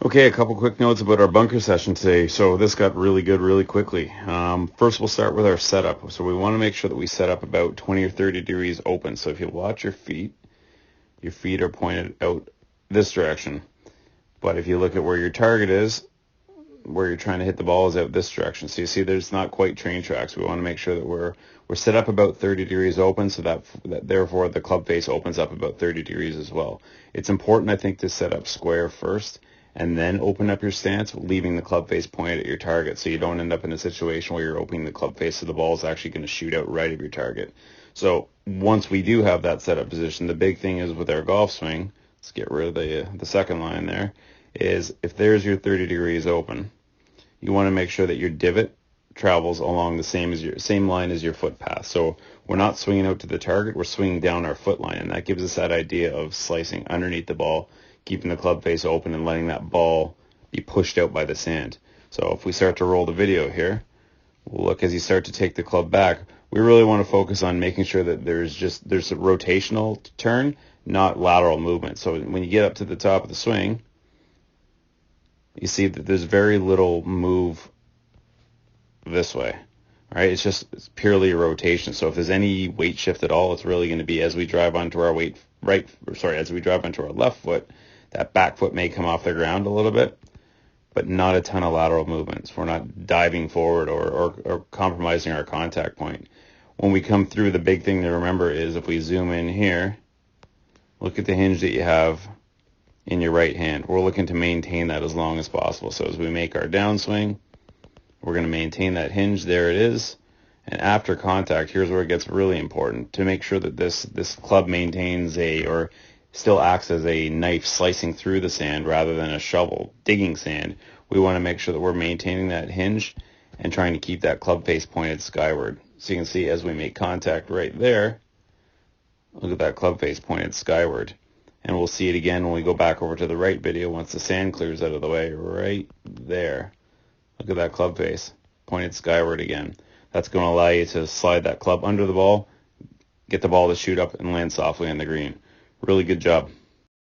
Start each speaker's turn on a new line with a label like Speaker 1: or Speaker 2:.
Speaker 1: Okay, a couple quick notes about our bunker session today. So this got really good really quickly. First, we'll start with our setup. So we want to make sure that we set up about 20 or 30 degrees open. So if you watch your feet are pointed out this direction. But if you look at where your target is, where you're trying to hit the ball is out this direction. So you see there's not quite train tracks. We want to make sure that we're set up about 30 degrees open, so that therefore the club face opens up about 30 degrees as well. It's important, I think, to set up square first and then open up your stance, leaving the club face pointed at your target, so you don't end up in a situation where you're opening the club face so the ball is actually going to shoot out right of your target. So once we do have that set up position, the big thing is with our golf swing, let's get rid of the second line there, is if there's your 30 degrees open, you want to make sure that your divot travels along the same line as your foot path. So we're not swinging out to the target, we're swinging down our foot line, and that gives us that idea of slicing underneath the ball, keeping the club face open and letting that ball be pushed out by the sand. So if we start to roll the video here, we'll look as you start to take the club back. We really want to focus on making sure that there's a rotational turn, not lateral movement. So when you get up to the top of the swing, you see that there's very little move this way, right? It's purely a rotation. So if there's any weight shift at all, it's really going to be as we drive onto our as we drive onto our left foot, that back foot may come off the ground a little bit, but not a ton of lateral movements. We're not diving forward or compromising our contact point. When we come through, the big thing to remember is if we zoom in here, look at the hinge that you have in your right hand. We're looking to maintain that as long as possible. So as we make our downswing, we're going to maintain that hinge. There it is. And after contact, here's where it gets really important to make sure that this club maintains or still acts as a knife slicing through the sand rather than a shovel digging sand. We want to make sure that we're maintaining that hinge and trying to keep that club face pointed skyward. So you can see as we make contact right there, look at that club face pointed skyward. And we'll see it again when we go back over to the right video once the sand clears out of the way, right there. Look at that club face, pointed skyward again. That's going to allow you to slide that club under the ball, get the ball to shoot up and land softly on the green. Really good job.